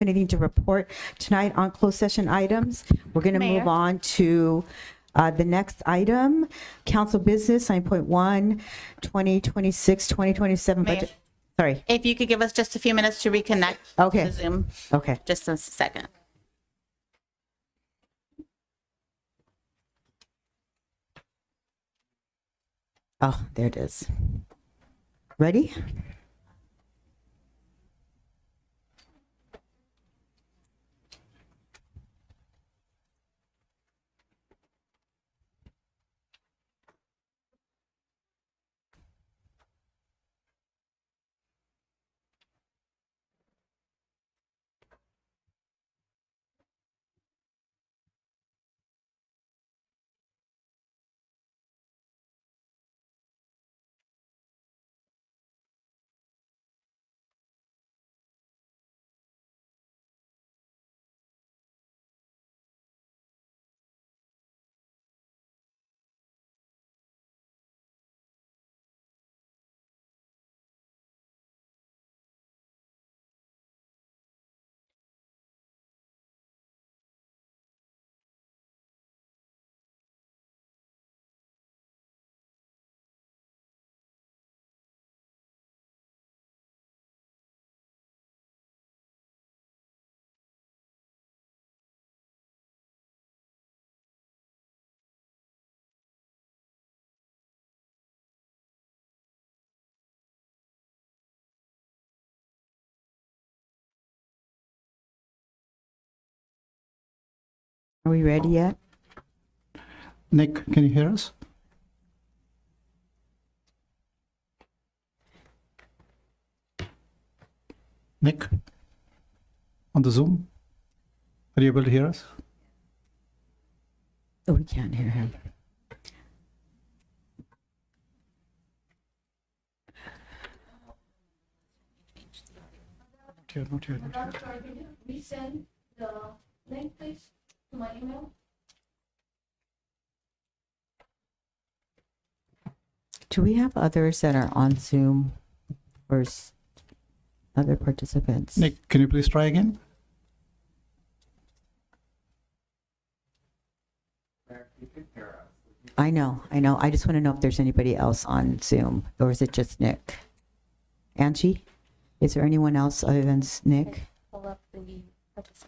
anything to report tonight on closed session items. We're going to move on to the next item, council business 9.1, 2026-2027 Mayor. budget. Sorry. If you could give us just a few minutes to reconnect Okay. to Zoom. Okay. Just a second. Oh, there it is. Ready? Are we ready yet? Nick, can you hear us? Nick, on the Zoom, are you able to hear us? Oh, we can't hear him. Not here. Resend the link, please, to my email. Do we have others that are on Zoom or other participants? Nick, can you please try again? I know. I just want to know if there's anybody else on Zoom, or is it just Nick? Angie, is there anyone else other than Nick? Pull up the participants.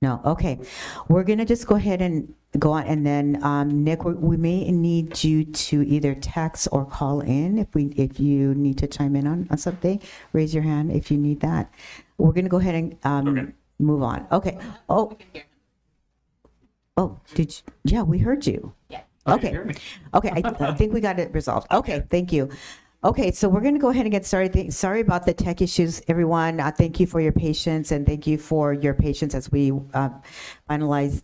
No, okay. We're going to just go ahead and go on, and then Nick, we may need you to either text or call in if you need to chime in on something. Raise your hand if you need that. We're going to go ahead and move on. Okay. Oh, did you? Yeah, we heard you. Yeah. Okay. Okay, I think we got it resolved. Okay, thank you. Okay, so we're going to go ahead and get started. Sorry about the tech issues, everyone. Thank you for your patience, and thank you for your patience as we finalize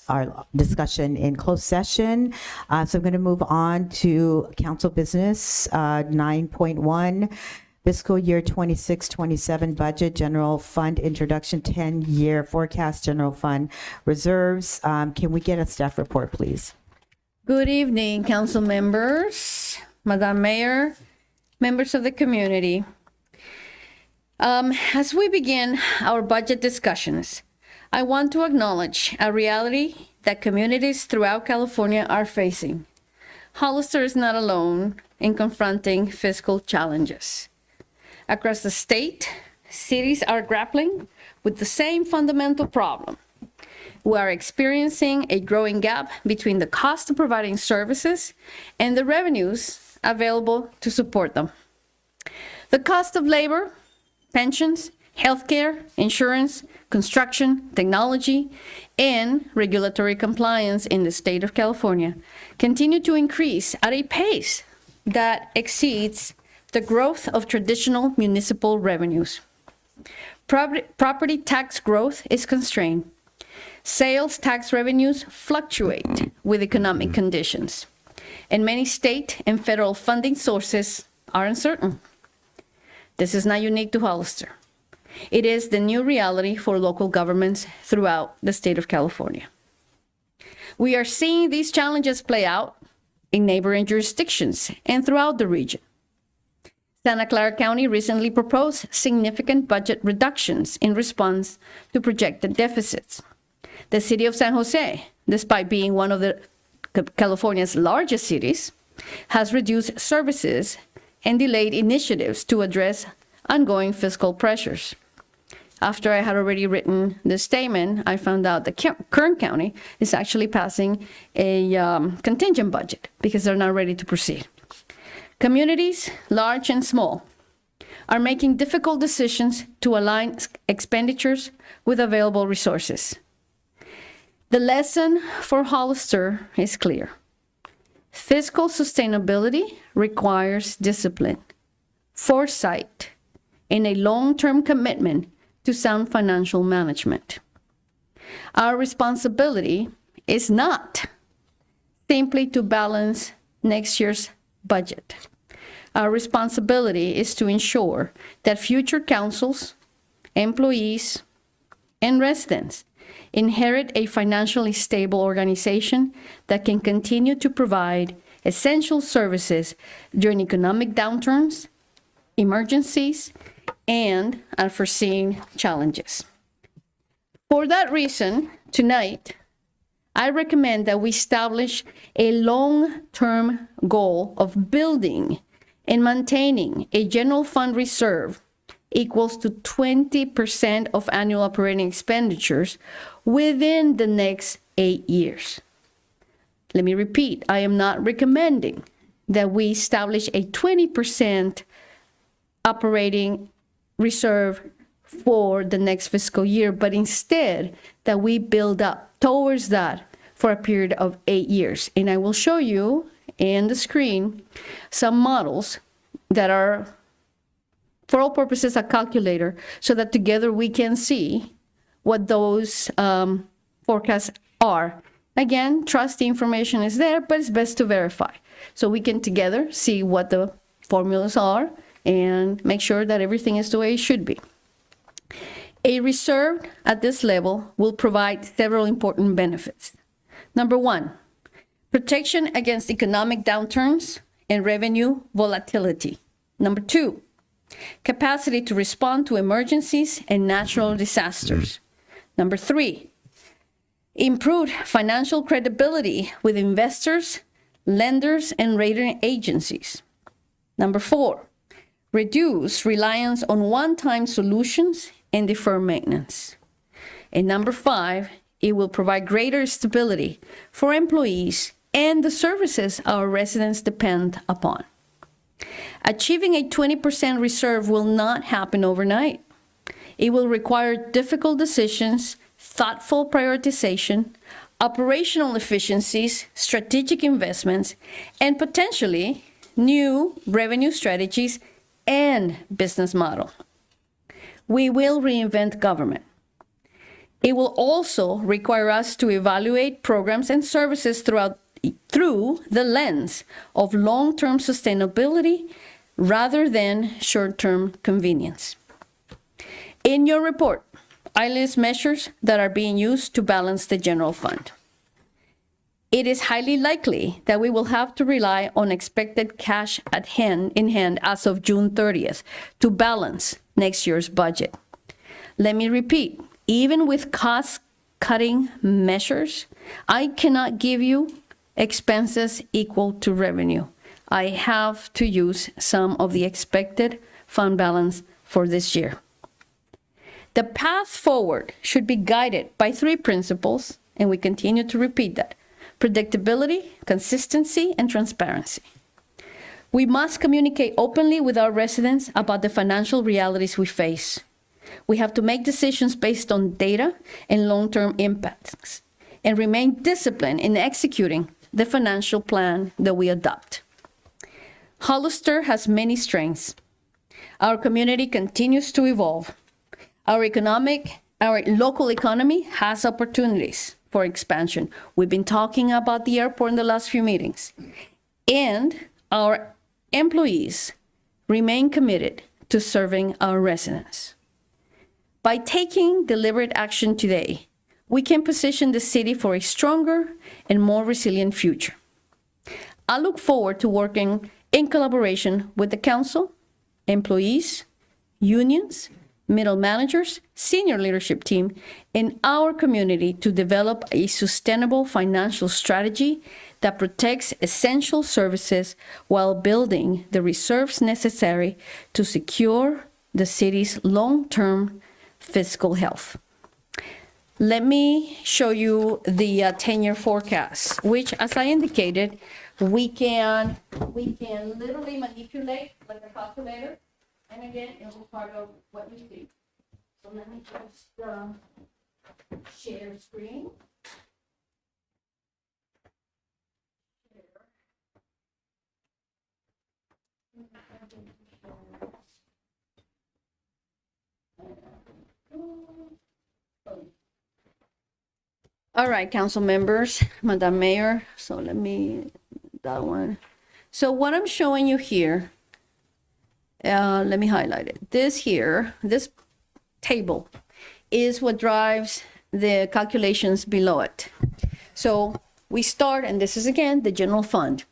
our discussion in closed session. So I'm going to move on to council business 9.1. Fiscal year 26-27 budget, general fund introduction, 10-year forecast, general fund reserves. Can we get a staff report, please? Good evening, council members, Madam Mayor, members of the community. As we begin our budget discussions, I want to acknowledge a reality that communities throughout California are facing. Hollister is not alone in confronting fiscal challenges. Across the state, cities are grappling with the same fundamental problem. We are experiencing a growing gap between the cost of providing services and the revenues available to support them. The cost of labor, pensions, healthcare, insurance, construction, technology, and regulatory compliance in the state of California continue to increase at a pace that exceeds the growth of traditional municipal revenues. Property tax growth is constrained. Sales tax revenues fluctuate with economic conditions, and many state and federal funding sources are uncertain. This is not unique to Hollister. It is the new reality for local governments throughout the state of California. We are seeing these challenges play out in neighboring jurisdictions and throughout the region. Santa Clara County recently proposed significant budget reductions in response to projected deficits. The city of San Jose, despite being one of California's largest cities, has reduced services and delayed initiatives to address ongoing fiscal pressures. After I had already written this statement, I found out that Kern County is actually passing a contingent budget because they're not ready to proceed. Communities, large and small, are making difficult decisions to align expenditures with available resources. The lesson for Hollister is clear. Fiscal sustainability requires discipline, foresight, and a long-term commitment to sound financial management. Our responsibility is not simply to balance next year's budget. Our responsibility is to ensure that future councils, employees, and residents inherit a financially stable organization that can continue to provide essential services during economic downturns, emergencies, and unforeseen challenges. For that reason, tonight, I recommend that we establish a long-term goal of building and maintaining a general fund reserve equals to 20% of annual operating expenditures within the next 8 years. Let me repeat, I am not recommending that we establish a 20% operating reserve for the next fiscal year, but instead that we build up towards that for a period of 8 years. And I will show you in the screen some models that are, for all purposes, a calculator, so that together we can see what those forecasts are. Again, trust the information is there, but it's best to verify. So we can together see what the formulas are and make sure that everything is the way it should be. A reserve at this level will provide several important benefits. Number one, protection against economic downturns and revenue volatility. Number two, capacity to respond to emergencies and natural disasters. Number three, improved financial credibility with investors, lenders, and rating agencies. Number four, reduce reliance on one-time solutions and defer maintenance. And number five, it will provide greater stability for employees and the services our residents depend upon. Achieving a 20% reserve will not happen overnight. It will require difficult decisions, thoughtful prioritization, operational efficiencies, strategic investments, and potentially new revenue strategies and business model. We will reinvent government. It will also require us to evaluate programs and services through the lens of long-term sustainability rather than short-term convenience. In your report, I list measures that are being used to balance the general fund. It is highly likely that we will have to rely on expected cash in hand as of June 30th to balance next year's budget. Let me repeat, even with cost-cutting measures, I cannot give you expenses equal to revenue. I have to use some of the expected fund balance for this year. The path forward should be guided by three principles, and we continue to repeat that: predictability, consistency, and transparency. We must communicate openly with our residents about the financial realities we face. We have to make decisions based on data and long-term impacts, and remain disciplined in executing the financial plan that we adopt. Hollister has many strengths. Our community continues to evolve. Our local economy has opportunities for expansion. We've been talking about the airport in the last few meetings. And our employees remain committed to serving our residents. By taking deliberate action today, we can position the city for a stronger and more resilient future. I look forward to working in collaboration with the council, employees, unions, middle managers, senior leadership team, and our community to develop a sustainable financial strategy that protects essential services while building the reserves necessary to secure the city's long-term fiscal health. Let me show you the 10-year forecast, which, as I indicated, we can literally manipulate like a calculator. And again, it will be part of what you see. So let me just share screen. All right, council members, Madam Mayor. So let me, that one. So what I'm showing you here, let me highlight it. This here, this table is what drives the calculations below it. So we start, and this is again the general fund.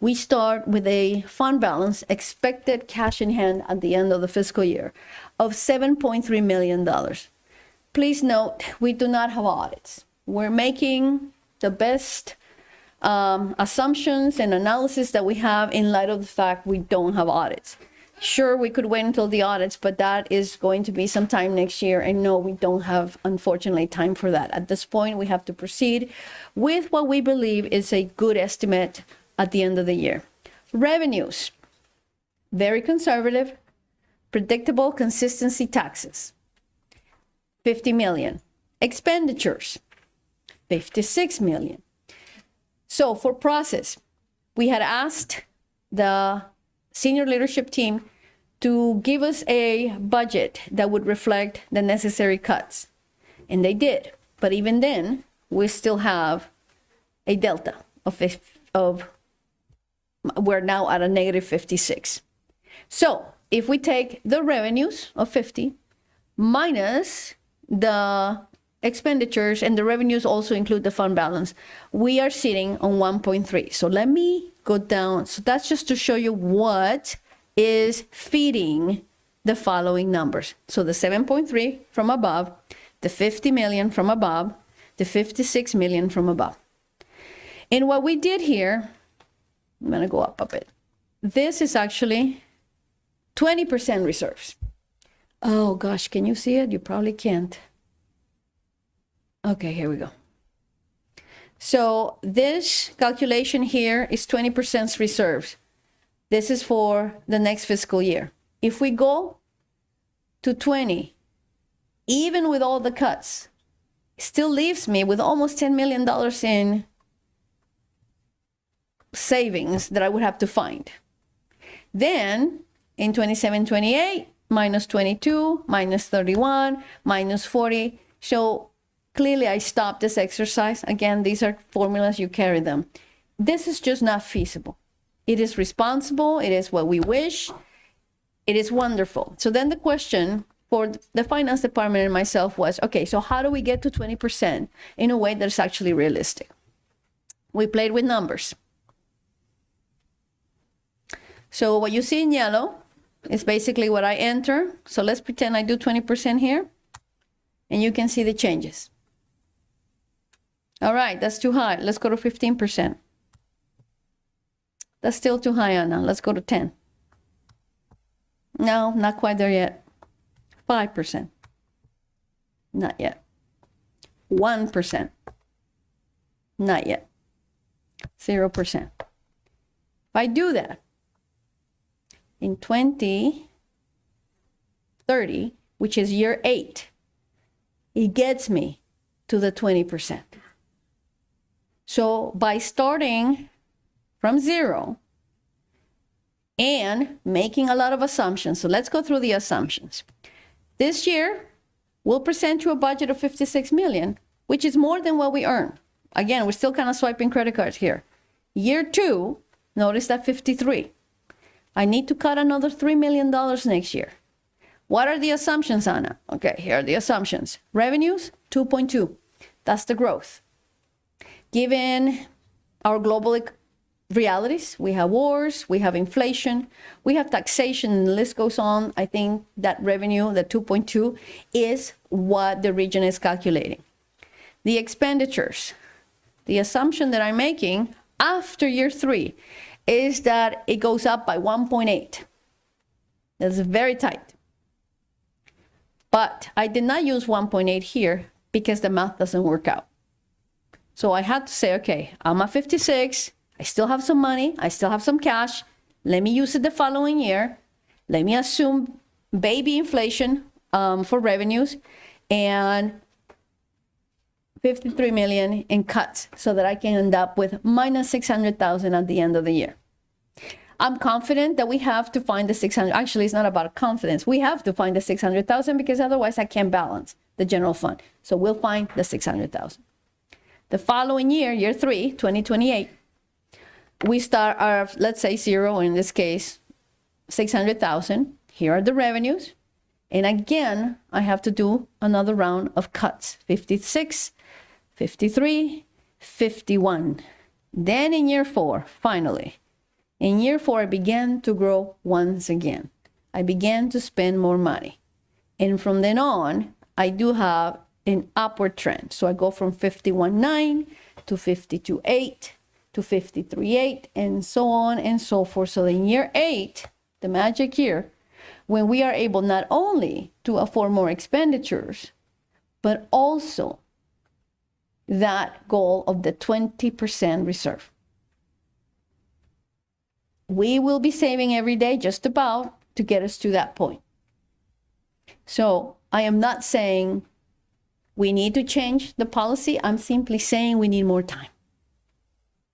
We start with a fund balance, expected cash in hand at the end of the fiscal year of $7.3 million. Please note, we do not have audits. We're making the best assumptions and analysis that we have in light of the fact we don't have audits. Sure, we could wait until the audits, but that is going to be sometime next year. And no, we don't have, unfortunately, time for that. At this point, we have to proceed with what we believe is a good estimate at the end of the year. Revenues, very conservative, predictable consistency taxes, 50 million. Expenditures, 56 million. So for process, we had asked the senior leadership team to give us a budget that would reflect the necessary cuts. And they did. But even then, we still have a delta of we're now at a negative 56. So if we take the revenues of 50 minus the expenditures, and the revenues also include the fund balance, we are sitting on 1.3. So let me go down. So that's just to show you what is feeding the following numbers. So the 7.3 from above, the 50 million from above, the 56 million from above. And what we did here, I'm going to go up a bit. This is actually 20% reserves. Oh gosh, can you see it? You probably can't. Okay, here we go. So this calculation here is 20% reserves. This is for the next fiscal year. If we go to 20, even with all the cuts, it still leaves me with almost $10 million in savings that I would have to find. Then in 27-28, minus 22, minus 31, minus 40. So clearly I stopped this exercise. Again, these are formulas, you carry them. This is just not feasible. It is responsible. It is what we wish. It is wonderful. So then the question for the finance department and myself was, okay, so how do we get to 20% in a way that's actually realistic? We played with numbers. So what you see in yellow is basically what I enter. So let's pretend I do 20% here, and you can see the changes. All right, that's too high. Let's go to 15%. That's still too high, Anna. Let's go to 10. No, not quite there yet. 5%. Not yet. 1%. Not yet. 0%. If I do that, in 2030, which is year 8, it gets me to the 20%. So by starting from 0 and making a lot of assumptions, so let's go through the assumptions. This year, we'll present you a budget of 56 million, which is more than what we earn. Again, we're still kind of swiping credit cards here. Year 2, notice that 53. I need to cut another $3 million next year. What are the assumptions, Anna? Okay, here are the assumptions. Revenues, 2.2. That's the growth. Given our global realities. We have wars, we have inflation, we have taxation, and the list goes on. I think that revenue, the 2.2, is what the region is calculating. The expenditures, the assumption that I'm making after year 3 is that it goes up by 1.8. That's very tight. But I did not use 1.8 here because the math doesn't work out. So I had to say, okay, I'm at 56. I still have some money. I still have some cash. Let me use it the following year. Let me assume baby inflation for revenues and 53 million in cuts so that I can end up with minus 600,000 at the end of the year. I'm confident that we have to find the 600. Actually, it's not about confidence. We have to find the 600,000 because otherwise I can't balance the general fund. So we'll find the 600,000. The following year, year 3, 2028, we start our, let's say 0, in this case, 600,000. Here are the revenues. And again, I have to do another round of cuts. 56, 53, 51. Then in year 4, finally, in year 4, I began to grow once again. I began to spend more money. And from then on, I do have an upward trend. So I go from 51.9 to 52.8 to 53.8 and so on and so forth. So in year 8, the magic year, when we are able not only to afford more expenditures, but also that goal of the 20% reserve. We will be saving every day just about to get us to that point. So I am not saying we need to change the policy. I'm simply saying we need more time.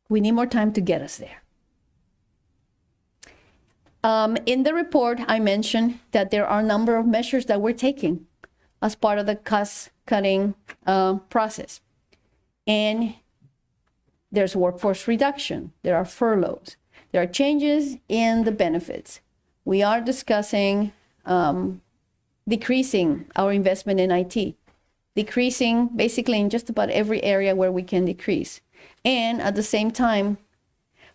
We need more time to get us there. In the report, I mentioned that there are a number of measures that we're taking as part of the cost-cutting process. And there's workforce reduction. There are furloughs. There are changes in the benefits. We are discussing decreasing our investment in IT, decreasing basically in just about every area where we can decrease. And at the same time,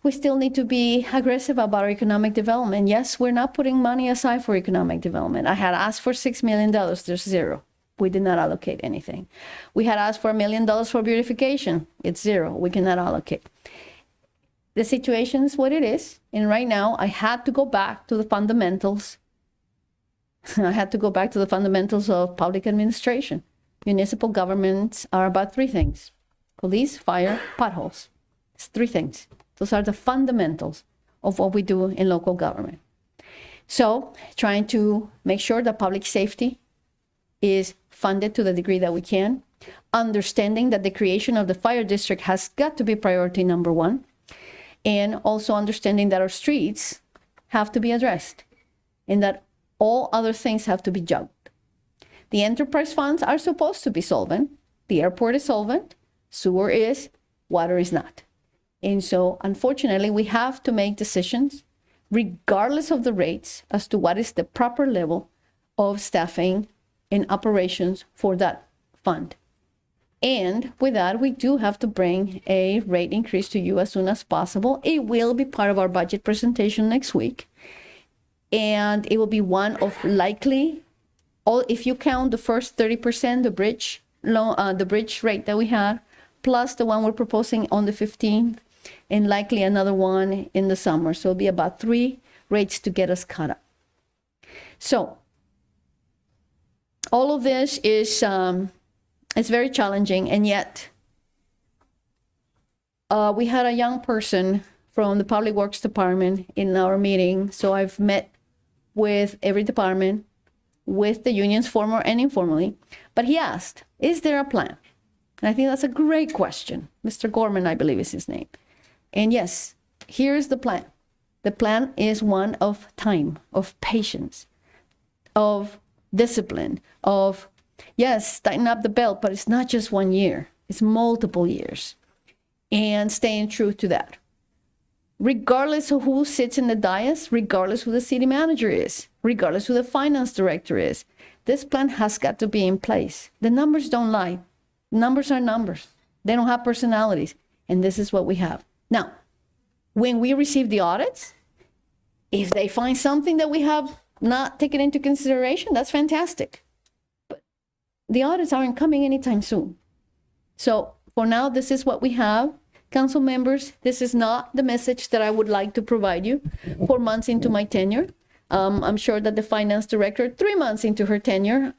we still need to be aggressive about our economic development. Yes, we're not putting money aside for economic development. I had asked for $6 million, there's 0. We did not allocate anything. We had asked for $1 million for beautification, it's 0. We cannot allocate. The situation is what it is. And right now, I had to go back to the fundamentals. I had to go back to the fundamentals of public administration. Municipal governments are about 3 things: police, fire, potholes. It's 3 things. Those are the fundamentals of what we do in local government. So trying to make sure that public safety is funded to the degree that we can, understanding that the creation of the fire district has got to be priority number 1, and also understanding that our streets have to be addressed and that all other things have to be jugged. The enterprise funds are supposed to be solvent. The airport is solvent, sewer is, water is not. And so, unfortunately, we have to make decisions, regardless of the rates, as to what is the proper level of staffing and operations for that fund. And with that, we do have to bring a rate increase to you as soon as possible. It will be part of our budget presentation next week. And it will be one of likely, if you count the first 30%, the bridge rate that we had, plus the one we're proposing on the 15th, and likely another one in the summer. So it'll be about 3 rates to get us caught up. So all of this is it's very challenging, and yet we had a young person from the Public Works Department in our meeting. So I've met with every department, with the unions, formal and informally, but he asked, is there a plan? And I think that's a great question. Mr. Gorman, I believe is his name. And yes, here's the plan. The plan is one of time, of patience, of discipline, of, yes, tighten up the belt, but it's not just 1 year. It's multiple years. And staying true to that. Regardless of who sits in the dais, regardless who the city manager is, regardless who the finance director is, this plan has got to be in place. The numbers don't lie. Numbers are numbers. They don't have personalities. And this is what we have. Now, when we receive the audits, if they find something that we have not taken into consideration, that's fantastic. But the audits aren't coming anytime soon. So for now, this is what we have. Council members, this is not the message that I would like to provide you 4 months into my tenure. I'm sure that the finance director, 3 months into her tenure,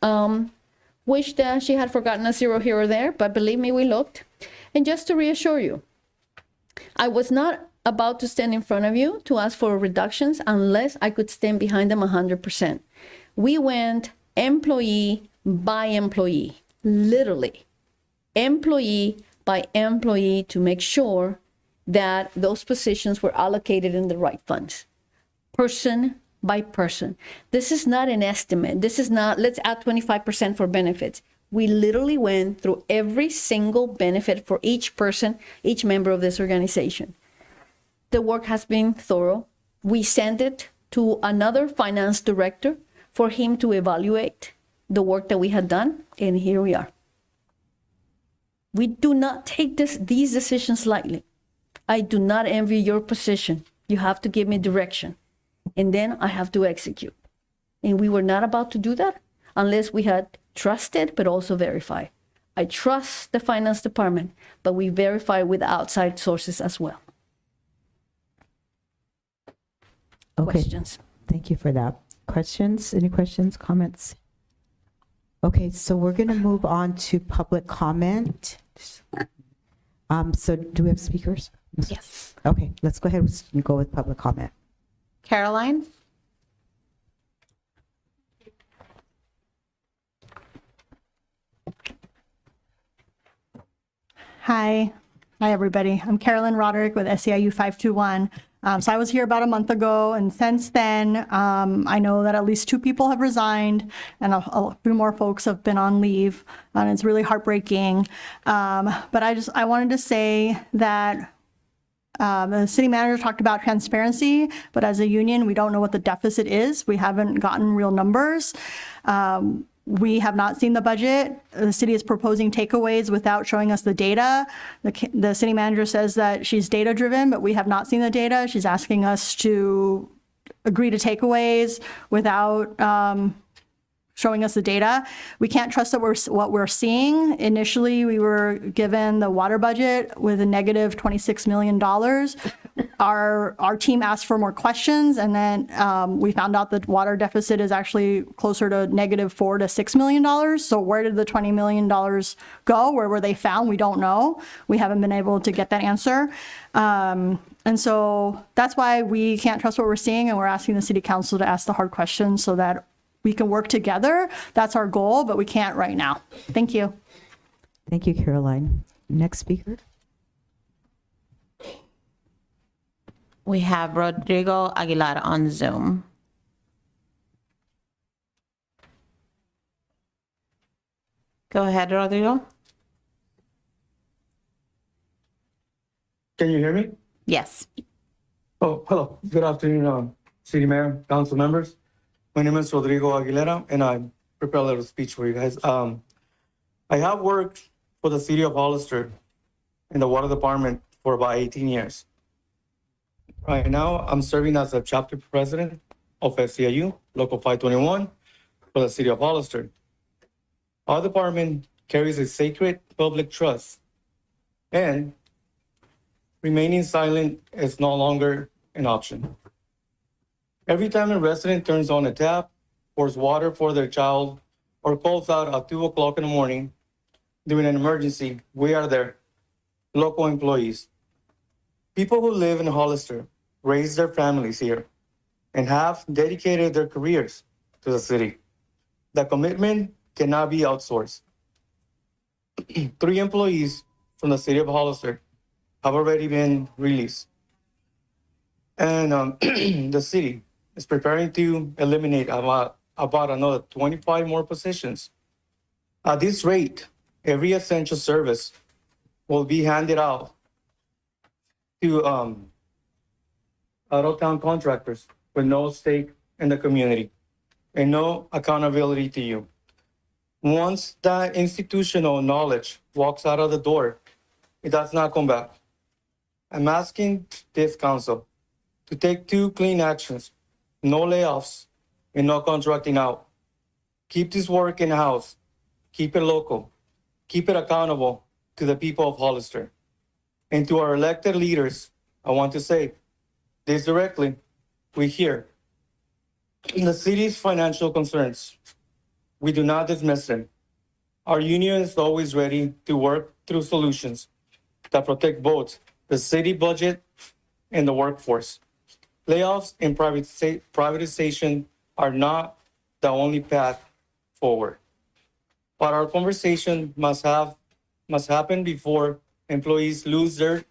wished that she had forgotten a zero here or there, but believe me, we looked. And just to reassure you, I was not about to stand in front of you to ask for reductions unless I could stand behind them 100%. We went employee by employee, literally, employee by employee, to make sure that those positions were allocated in the right funds, person by person. This is not an estimate. This is not, let's add 25% for benefits. We literally went through every single benefit for each person, each member of this organization. The work has been thorough. We sent it to another finance director for him to evaluate the work that we had done, and here we are. We do not take these decisions lightly. I do not envy your position. You have to give me direction, and then I have to execute. And we were not about to do that unless we had trusted but also verified. I trust the finance department, but we verify with outside sources as well. Okay. Questions? Thank you for that. Questions? Any questions, comments? Okay, so we're going to move on to public comment. So do we have speakers? Yes. Okay, let's go ahead and go with public comment. Caroline? Hi. Hi, everybody. I'm Carolyn Roderick with SEIU 521. So I was here about a month ago, and since then, I know that at least 2 people have resigned, and a few more folks have been on leave, and it's really heartbreaking. But I wanted to say that the city manager talked about transparency, but as a union, we don't know what the deficit is. We haven't gotten real numbers. We have not seen the budget. The city is proposing takeaways without showing us the data. The city manager says that she's data driven, but we have not seen the data. She's asking us to agree to takeaways without showing us the data. We can't trust that what we're seeing. Initially, we were given the water budget with a negative $26 million. Our team asked for more questions, and then we found out that water deficit is actually closer to negative $4 to $6 million. So where did the $20 million go? Where were they found? We don't know. We haven't been able to get that answer. And so that's why we can't trust what we're seeing, and we're asking the city council to ask the hard questions so that we can work together. That's our goal, but we can't right now. Thank you. Thank you, Caroline. Next speaker. We have Rodrigo Aguilar on Zoom. Go ahead, Rodrigo. Can you hear me? Yes. Oh, hello. Good afternoon, City Mayor, council members. My name is Rodrigo Aguilera, and I prepared a little speech for you guys. I have worked for the city of Hollister in the water department for about 18 years. Right now, I'm serving as a chapter president of SEIU, Local 521, for the city of Hollister. Our department carries a sacred public trust, and remaining silent is no longer an option. Every time a resident turns on a tap, pours water for their child, or calls out at 2 o'clock in the morning during an emergency, we are there, local employees. People who live in Hollister, raise their families here, and have dedicated their careers to the city. The commitment cannot be outsourced. 3 employees from the city of Hollister have already been released. And the city is preparing to eliminate about another 25 more positions. At this rate, every essential service will be handed out to out-of-town contractors with no stake in the community and no accountability to you. Once that institutional knowledge walks out of the door, it does not come back. I'm asking this council to take two clean actions: no layoffs and no contracting out. Keep this work in-house, keep it local, keep it accountable to the people of Hollister. And to our elected leaders, I want to say this directly: we hear the city's financial concerns. We do not dismiss them. Our union is always ready to work through solutions that protect both the city budget and the workforce. Layoffs and privatization are not the only path forward. But our conversation must happen before employees lose their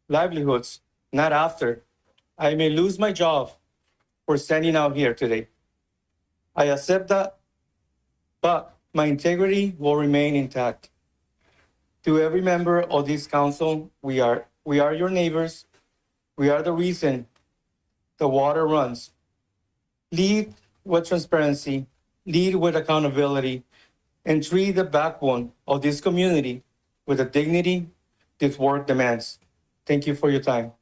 livelihoods, not after. I may lose my job for standing out here today. I accept that, but my integrity will remain intact. To every member of this council, we are your neighbors. We are the reason the water runs. Lead with transparency, lead with accountability, and treat the backbone of this community with the dignity this work demands. Thank you for your time.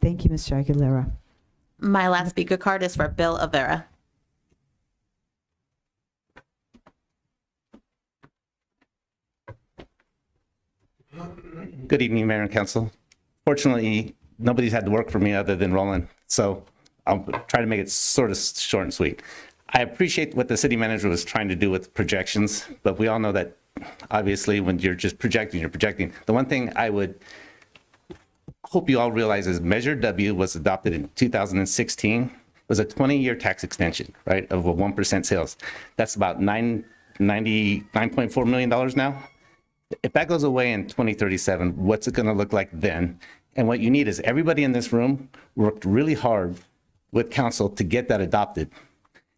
Thank you, Mr. Aguilera. My last speaker card is for Bill Avera. Good evening, Mayor and Council. Fortunately, nobody's had to work for me other than Roland, so I'll try to make it sort of short and sweet. I appreciate what the city manager was trying to do with projections, but we all know that obviously when you're just projecting, you're projecting. The one thing I would hope you all realize is Measure W was adopted in 2016, was a 20-year tax extension, right, of a 1% sales. That's about $9.4 million now. If that goes away in 2037, what's it going to look like then? And what you need is everybody in this room worked really hard with council to get that adopted.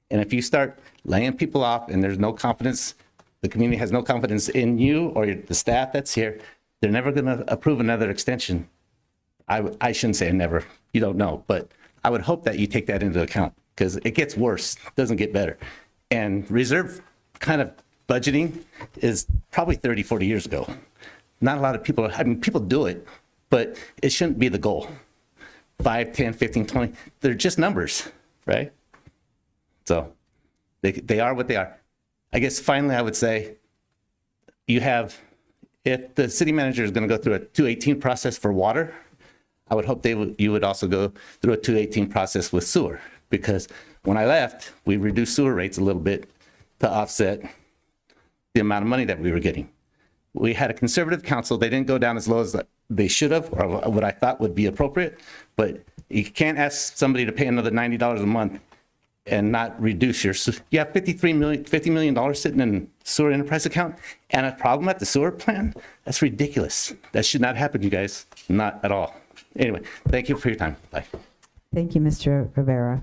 And if you start laying people off and there's no confidence, the community has no confidence in you or the staff that's here, they're never going to approve another extension. I shouldn't say never, you don't know, but I would hope that you take that into account because it gets worse, doesn't get better. And reserve kind of budgeting is probably 30, 40 years ago. Not a lot of people, I mean, people do it, but it shouldn't be the goal. 5, 10, 15, 20, they're just numbers, right? So they are what they are. I guess finally I would say you have, if the city manager is going to go through a 218 process for water, I would hope you would also go through a 218 process with sewer, because when I left, we reduced sewer rates a little bit to offset the amount of money that we were getting. We had a conservative council. They didn't go down as low as they should have, or what I thought would be appropriate, but you can't ask somebody to pay another $90 a month and not reduce your, you have $50 million sitting in sewer enterprise account and a problem at the sewer plant? That's ridiculous. That should not happen, you guys, not at all. Anyway, thank you for your time. Bye. Thank you, Mr. Rivera.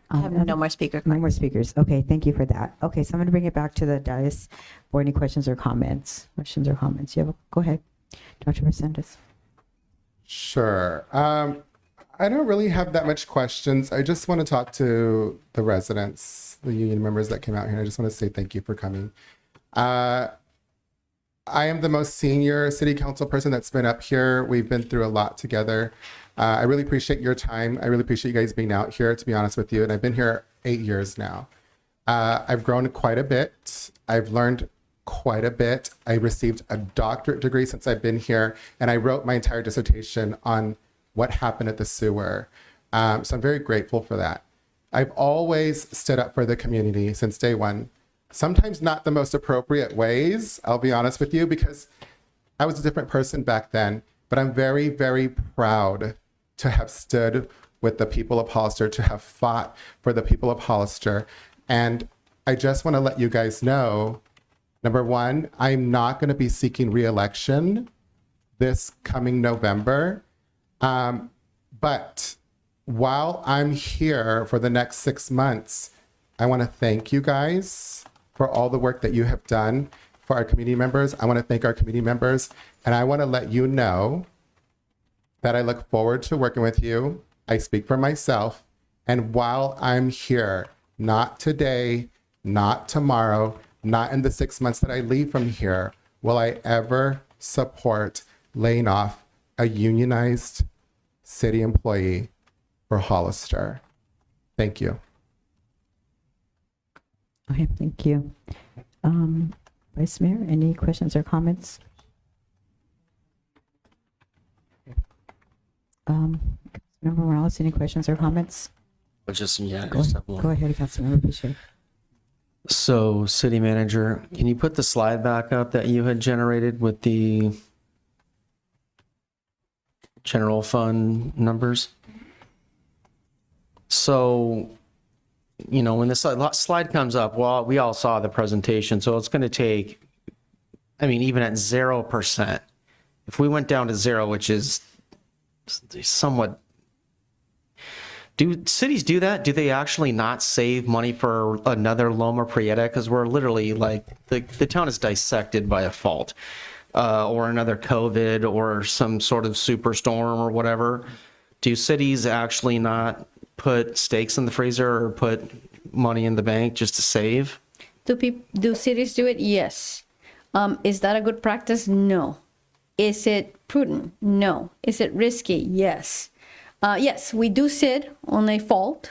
I have no more speaker No cards. more speakers. Okay, thank you for that. Okay, so I'm going to bring it back to the dais for any questions or comments. Questions or comments? Go ahead, Dr. Resendez. Sure. I don't really have that much questions. I just want to talk to the residents, the union members that came out here. I just want to say thank you for coming. I am the most senior city council person that's been up here. We've been through a lot together. I really appreciate your time. I really appreciate you guys being out here, to be honest with you. And I've been here 8 years now. I've grown quite a bit. I've learned quite a bit. I received a doctorate degree since I've been here, and I wrote my entire dissertation on what happened at the sewer. So I'm very grateful for that. I've always stood up for the community since day one. Sometimes not the most appropriate ways, I'll be honest with you, because I was a different person back then, but I'm very, very proud to have stood with the people of Hollister, to have fought for the people of Hollister. And I just want to let you guys know, number one, I'm not going to be seeking re-election this coming November. But while I'm here for the next 6 months, I want to thank you guys for all the work that you have done for our community members. I want to thank our community members, and I want to let you know that I look forward to working with you. I speak for myself. And while I'm here, not today, not tomorrow, not in the 6 months that I leave from here, will I ever support laying off a unionized city employee for Hollister. Thank you. Okay, thank you. Vice Mayor, any questions or comments? Councilmember Morales, any questions or comments? Just, yeah, Go, just have one. go ahead, Councilmember Boucher. So, city manager, can you put the slide back up that you had generated with the general fund numbers? So, you know, when this slide comes up, well, we all saw the presentation, so it's going to take, I mean, even at 0%, if we went down to 0, which is somewhat, do cities do that? Do they actually not save money for another Loma Prieta? Because we're literally like, the town is dissected by a fault, or another COVID or some sort of superstorm or whatever. Do cities actually not put steaks in the freezer or put money in the bank just to save? Do cities do it? Yes. Is that a good practice? No. Is it prudent? No. Is it risky? Yes. Yes, we do sit on a fault.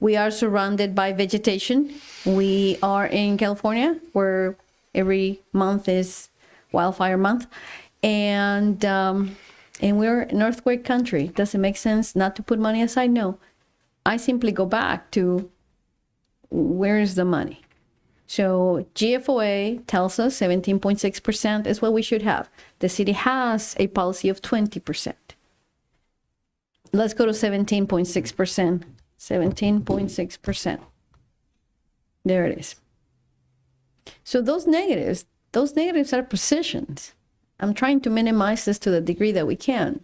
We are surrounded by vegetation. We are in California, where every month is wildfire month, and we're an earthquake country. Does it make sense not to put money aside? No. I simply go back to, where is the money? So GFOA tells us 17.6% is what we should have. The city has a policy of 20%. Let's go to 17.6%. 17.6%. There it is. So those negatives are positions. I'm trying to minimize this to the degree that we can.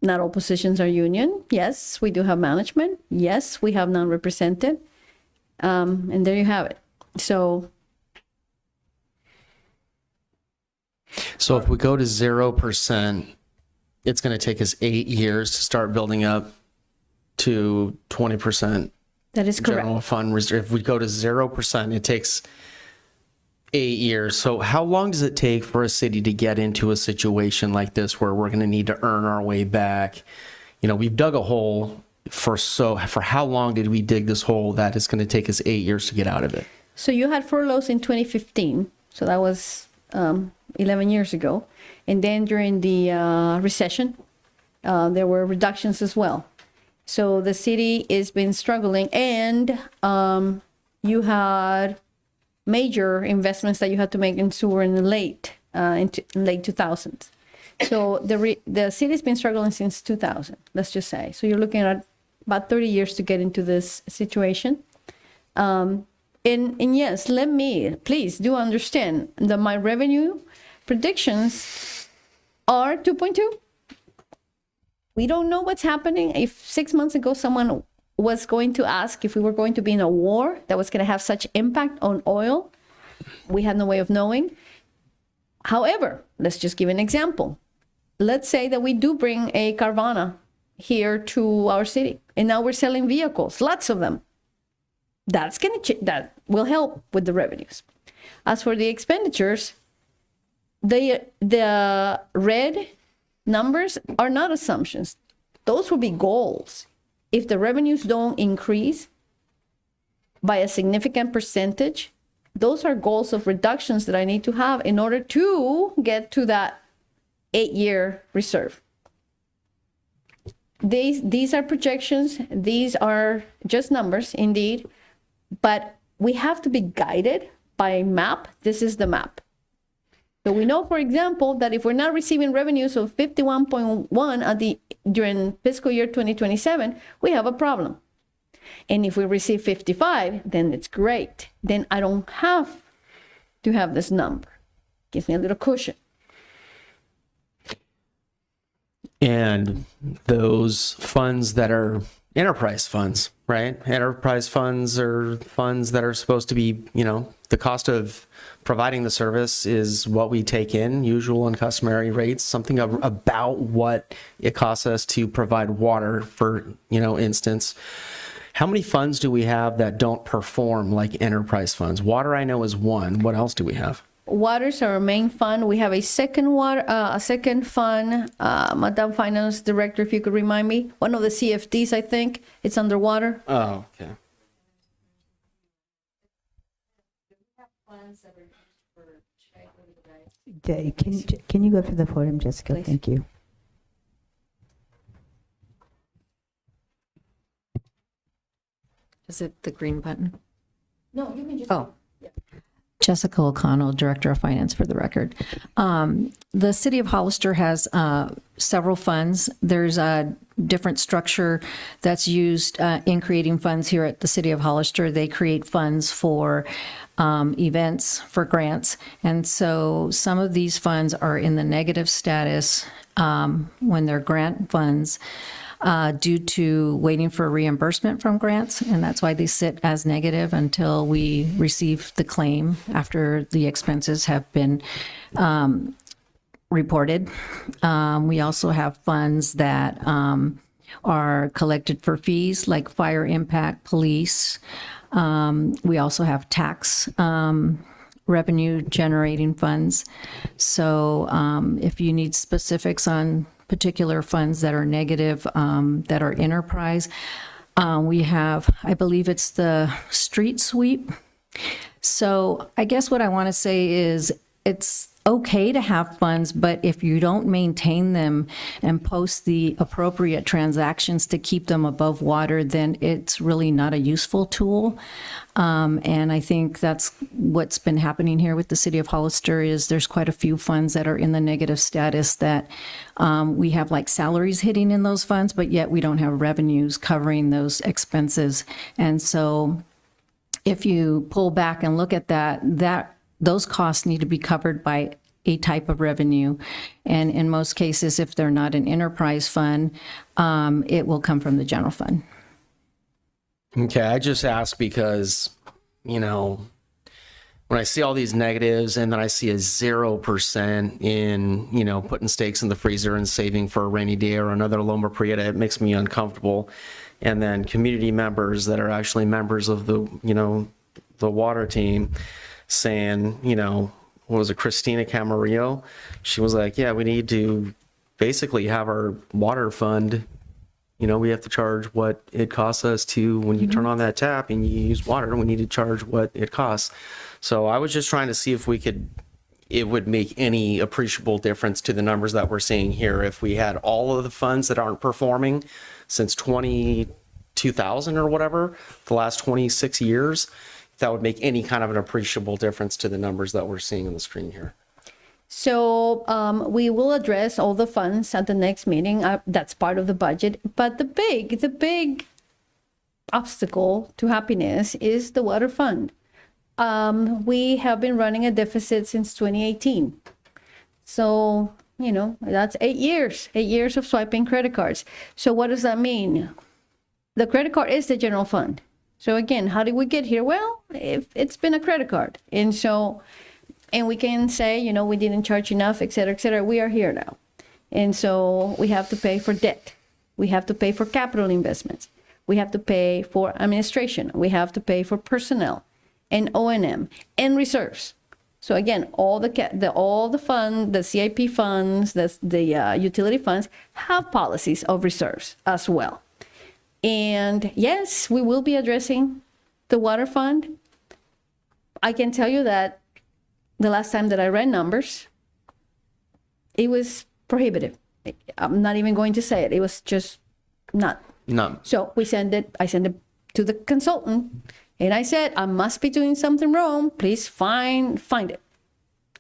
Not all positions are union. Yes, we do have management. Yes, we have non-represented. And there you have it. So if we go to 0%, it's going to take us 8 years to start building up to 20%. that is correct. General fund reserve. If we go to 0%, it takes 8 years. So how long does it take for a city to get into a situation like this where we're going to need to earn our way back? You know, we've dug a hole for how long did we dig this hole that it's going to take us 8 years to get out of it? So you had furloughs in 2015. So that was 11 years ago. And then during the recession, there were reductions as well. So the city has been struggling, and you had major investments that you had to make in sewer in the late 2000s. So the city's been struggling since 2000, let's just say. So you're looking at about 30 years to get into this situation. And yes, please do understand that my revenue predictions are 2.2. We don't know what's happening. If 6 months ago someone was going to ask if we were going to be in a war that was going to have such impact on oil, we had no way of knowing. However, let's just give an example. Let's say that we do bring a Carvana here to our city, and now we're selling vehicles, lots of them. That will help with the revenues. As for the expenditures, the red numbers are not assumptions. Those will be goals. If the revenues don't increase by a significant percentage, those are goals of reductions that I need to have in order to get to that 8-year reserve. These are projections. These are just numbers, indeed. But we have to be guided by a map. This is the map. So we know, for example, that if we're not receiving revenues of 51.1 during fiscal year 2027, we have a problem. And if we receive 55, then it's great. Then I don't have to have this number. Gives me a little cushion. And those funds that are enterprise funds, right? Enterprise funds are funds that are supposed to be, you know, the cost of providing the service is what we take in, usual and customary rates, something about what it costs us to provide water, for, you know, instance. How many funds do we have that don't perform like enterprise funds? Water, I know, is one. What else do we have? water's our main fund. We have a second fund. Madam Finance Director, if you could remind me, one of the CFDs, I think, it's underwater. Oh, okay. Can you go to the podium, Jessica? Please. Thank you. Is it the green button? No, you can just. Oh. Jessica O'Connell, Director of Finance, for the record. The City of Hollister has several funds. There's a different structure that's used in creating funds here at the City of Hollister. They create funds for events, for grants. And so some of these funds are in the negative status when they're grant funds, due to waiting for reimbursement from grants, and that's why they sit as negative until we receive the claim after the expenses have been reported. We also have funds that are collected for fees, like fire impact, police. We also have tax revenue generating funds. So if you need specifics on particular funds that are negative, that are enterprise. We have, I believe it's the street sweep. So I guess what I want to say is it's okay to have funds, but if you don't maintain them and post the appropriate transactions to keep them above water, then it's really not a useful tool. And I think that's what's been happening here with the City of Hollister is there's quite a few funds that are in the negative status that we have like salaries hitting in those funds, but yet we don't have revenues covering those expenses. And so if you pull back and look at that those costs need to be covered by a type of revenue. And in most cases, if they're not an enterprise fund, it will come from the general fund. Okay, I just asked because, you know, when I see all these negatives and then I see a 0% in, you know, putting steaks in the freezer and saving for a rainy day or another Loma Prieta, it makes me uncomfortable. And then community members that are actually members of the, you know, the water team saying, you know, what was it, Christina Camarillo? She was like, yeah, we need to basically have our water fund. You know, we have to charge what it costs us to, when you turn on that tap and you use water, we need to charge what it costs. So I was just trying to see if it would make any appreciable difference to the numbers that we're seeing here. If we had all of the funds that aren't performing since 2000 or whatever, the last 26 years, that would make any kind of an appreciable difference to the numbers that we're seeing on the screen here. So we will address all the funds at the next meeting. That's part of the budget. But the big obstacle to happiness is the water fund. We have been running a deficit since 2018. So, you know, that's 8 years of swiping credit cards. So what does that mean? The credit card is the general fund. So again, how did we get here? Well, it's been a credit card. And we can say, you know, we didn't charge enough, et cetera, et cetera. We are here now. And so we have to pay for debt. We have to pay for capital investments. We have to pay for administration. We have to pay for personnel and O&M and reserves. So again, all the fund, the CIP funds, the utility funds have policies of reserves as well. And yes, we will be addressing the water fund. I can tell you that the last time that I ran numbers, it was prohibitive. I'm not even going to say it. It was just not. No. So I sent it to the consultant, and I said, I must be doing something wrong. Please find it.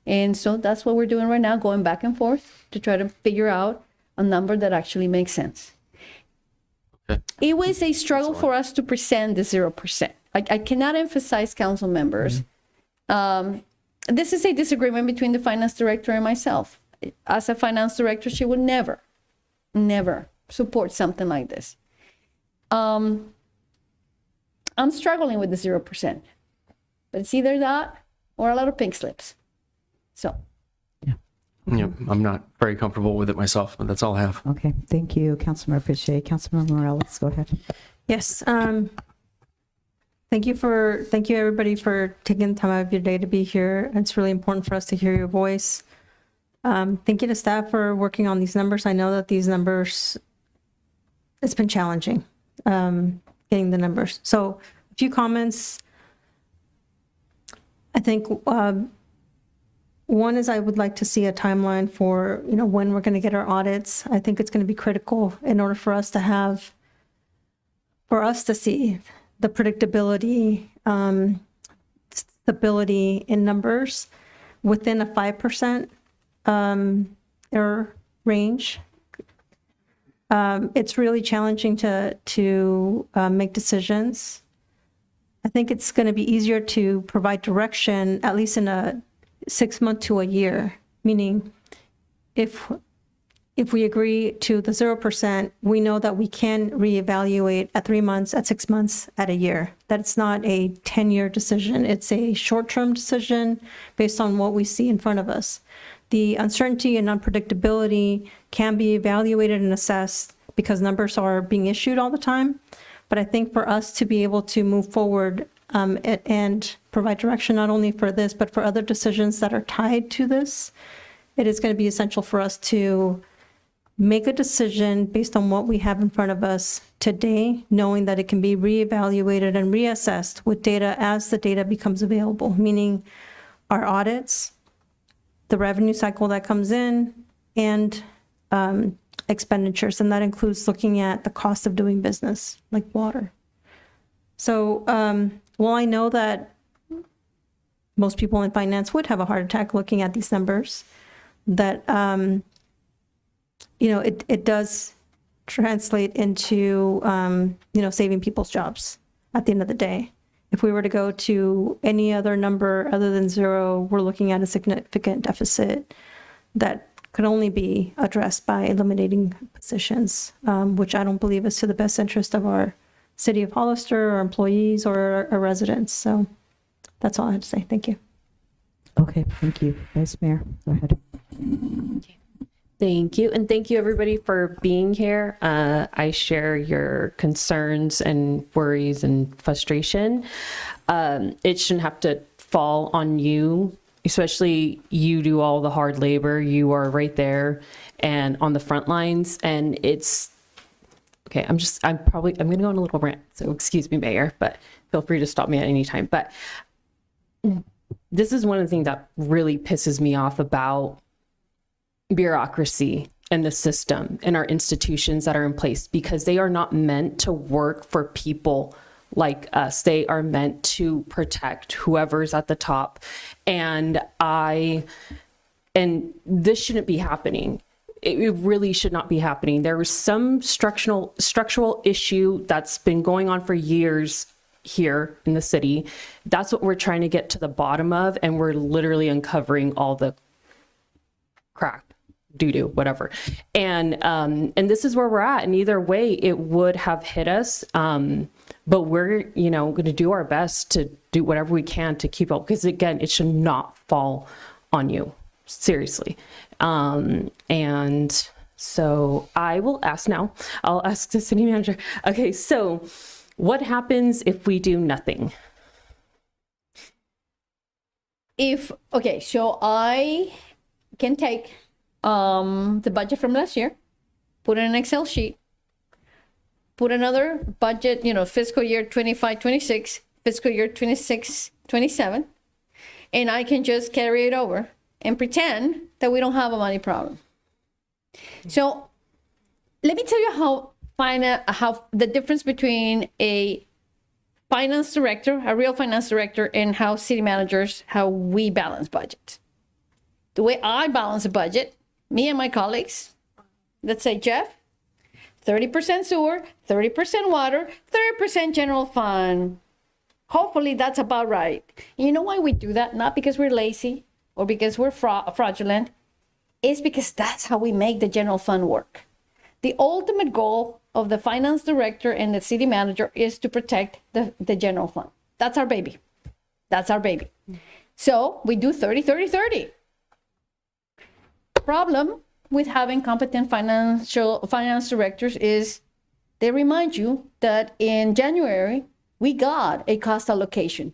And so that's what we're doing right now, going back and forth to try to figure out a number that actually makes sense. Okay. It was a struggle for us to present the 0%. I cannot emphasize, council members. This is a disagreement between the finance director and myself. As a finance director, she would never support something like this. I'm struggling with the 0%, but it's either that or a lot of pink slips. So. Yeah, I'm not very comfortable with it myself, but that's all I have. Okay, thank you, Councilmember Pache. Councilmember Morales, go ahead. Yes. Thank you everybody for taking the time out of your day to be here. It's really important for us to hear your voice. Thank you to staff for working on these numbers. I know that these numbers, it's been challenging getting the numbers. So a few comments. I think one is I would like to see a timeline for, when we're going to get our audits. I think it's going to be critical in order for us to see the predictability, stability in numbers within a 5% error range. It's really challenging to make decisions. I think it's going to be easier to provide direction, at least in a 6 month to a year, meaning if we agree to the 0%, we know that we can reevaluate at 3 months, at 6 months, at a year. That's not a 10-year decision. It's a short-term decision based on what we see in front of us. The uncertainty and unpredictability can be evaluated and assessed because numbers are being issued all the time. But I think for us to be able to move forward and provide direction not only for this, but for other decisions that are tied to this, it is going to be essential for us to make a decision based on what we have in front of us today, knowing that it can be reevaluated and reassessed with data as the data becomes available, meaning our audits, the revenue cycle that comes in, and expenditures. And that includes looking at the cost of doing business, like water. So while I know that most people in finance would have a heart attack looking at these numbers, that it does translate into, saving people's jobs at the end of the day. If we were to go to any other number other than 0, we're looking at a significant deficit that could only be addressed by eliminating positions, which I don't believe is to the best interest of our city of Hollister, our employees, or our residents. So that's all I have to say. Thank you. Okay, thank you. Vice Mayor, go ahead. Thank you. And thank you everybody for being here. I share your concerns and worries and frustration. It shouldn't have to fall on you, especially you do all the hard labor. You are right there and on the front lines. And it's, okay, I'm going to go on a little rant. So excuse me, Mayor, but feel free to stop me at any time. But this is one of the things that really pisses me off about bureaucracy and the system and our institutions that are in place, because they are not meant to work for people like us. They are meant to protect whoever's at the top. And this shouldn't be happening. It really should not be happening. There was some structural issue that's been going on for years here in the city. That's what we're trying to get to the bottom of. And we're literally uncovering all the crap, doo-doo, whatever. And this is where we're at. And either way, it would have hit us. But we're, going to do our best to do whatever we can to keep up. Because again, it should not fall on you. Seriously. And so I will ask now. I'll ask the city manager. Okay, so what happens if we do nothing? So I can take the budget from last year, put it in an Excel sheet, put another budget, fiscal year 25, 26, fiscal year 26, 27, and I can just carry it over and pretend that we don't have a money problem. So let me tell you how the difference between a finance director, a real finance director, and how city managers, how we balance budget. The way I balance a budget, me and my colleagues, let's say Jeff, 30% sewer, 30% water, 30% general fund. Hopefully that's about right. And you know why we do that? Not because we're lazy or because we're fraudulent. It's because that's how we make the general fund work. The ultimate goal of the finance director and the city manager is to protect the general fund. That's our baby. That's our baby. So we do 30, 30, 30. Problem with having competent finance directors is they remind you that in January We got a cost allocation.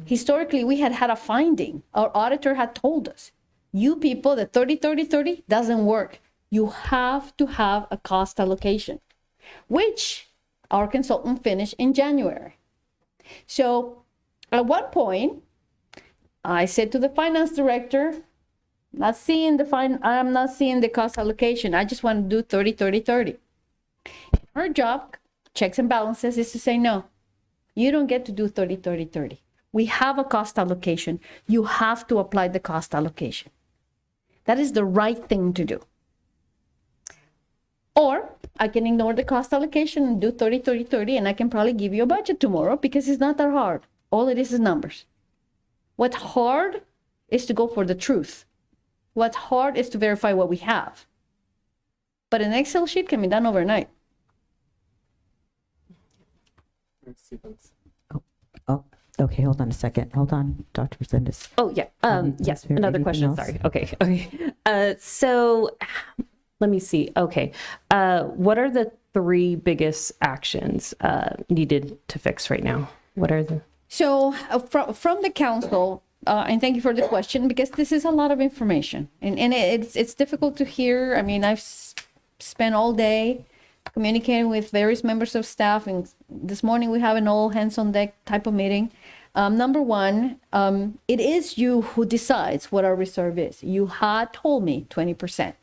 Historically, we had a finding. Our auditor had told us, you people, the 30-30-30 doesn't work. You have to have a cost allocation, which our consultant finished in January. So at one point, I said to the finance director, I'm not seeing the cost allocation. I just want to do 30-30-30. Her job, checks and balances, is to say, no, you don't get to do 30-30-30. We have a cost allocation. You have to apply the cost allocation. That is the right thing to do. Or I can ignore the cost allocation and do 30-30-30, and I can probably give you a budget tomorrow because it's not that hard. All it is numbers. What's hard is to go for the truth. What's hard is to verify what we have. But an Excel sheet can be done overnight. Oh, okay, hold on a second. Hold on, Dr. Resendez. Oh, yeah. Yes, there another anything question. else? Sorry. Okay. So let me see. Okay. What are the 3 biggest actions needed to fix right now? What are the... So from the council, and thank you for the question, because this is a lot of information, and it's difficult to hear. I mean, I've spent all day communicating with various members of staff, and this morning we have an all hands on deck type of meeting. Number one, it is you who decides what our reserve is. You had told me 20%.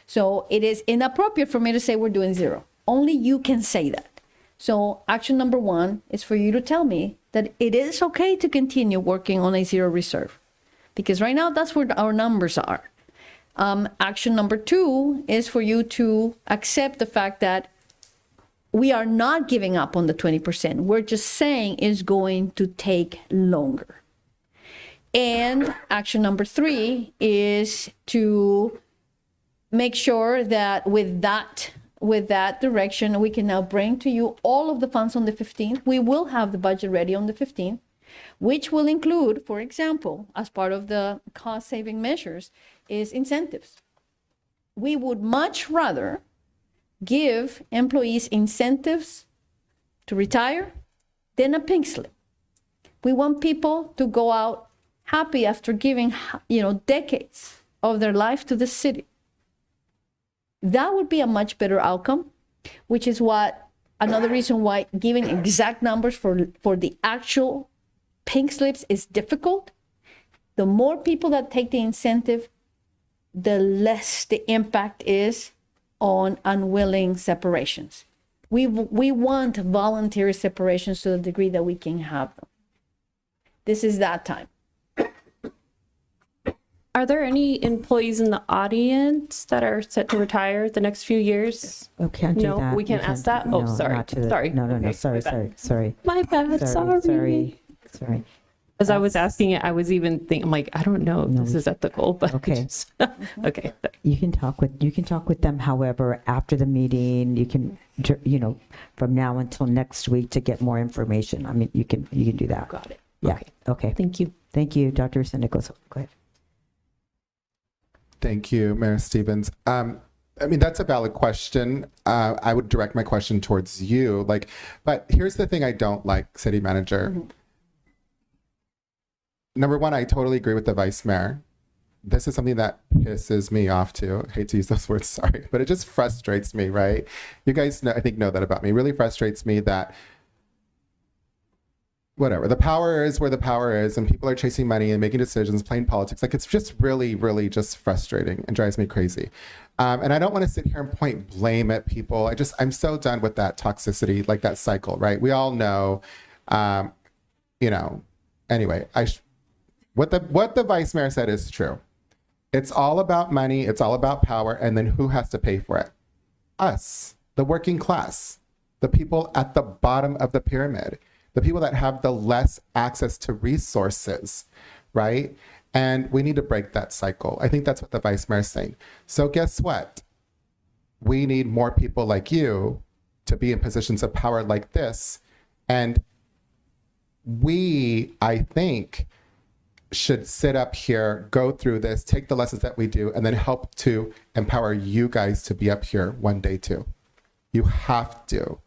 So it is inappropriate for me to say we're doing 0. Only you can say that. So action number 1 is for you to tell me that it is okay to continue working on a 0 reserve, because right now that's where our numbers are. Action number 2 is for you to accept the fact that we are not giving up on the 20%. We're just saying it's going to take longer. And action number 3 is to make sure that with that direction, we can now bring to you all of the funds on the 15th. We will have the budget ready on the 15th, which will include, for example, as part of the cost saving measures, is incentives. We would much rather give employees incentives to retire than a pink slip. We want people to go out happy after giving, decades of their life to the city. That would be a much better outcome, which is another reason why giving exact numbers for the actual pink slips is difficult. The more people that take the incentive, the less the impact is on unwilling separations. We want voluntary separations to the degree that we can have them. This is that time. Are there any employees in the audience that are set to retire the next few years? Oh, can't do No, that. we can't ask that? Oh, sorry. not to the- Sorry. No, Okay, sorry. My bad. Sorry. As I was asking it, I was even thinking, I'm like, I don't know if this is ethical, but Okay. okay. You can talk with them. However, after the meeting, you can, from now until next week to get more information. I mean, you can do that. Got it. Yeah. Okay. Thank you. Thank you, Dr. Resendez. Go ahead. Thank you, Mayor Stevens. I mean, that's a valid question. I would direct my question towards you. But here's the thing I don't like, City Manager. Mm-hmm. Number one, I totally agree with the Vice Mayor. This is something that pisses me off too. I hate to use those words, sorry, but it just frustrates me, right? You guys know, I think, know that about me. It really frustrates me that whatever, the power is where the power is, and people are chasing money and making decisions, playing politics. It's just really, really just frustrating and drives me crazy. And I don't want to sit here and point blame at people. I'm so done with that toxicity, that cycle, right? We all know, anyway, what the Vice Mayor said is true. It's all about money. It's all about power. And then who has to pay for it? Us, the working class, the people at the bottom of the pyramid, the people that have the less access to resources, right? And we need to break that cycle. I think that's what the Vice Mayor is saying. So guess what? We need more people like you to be in positions of power like this. And we, I think, should sit up here, go through this, take the lessons that we do, and then help to empower you guys to be up here one day too. You have to.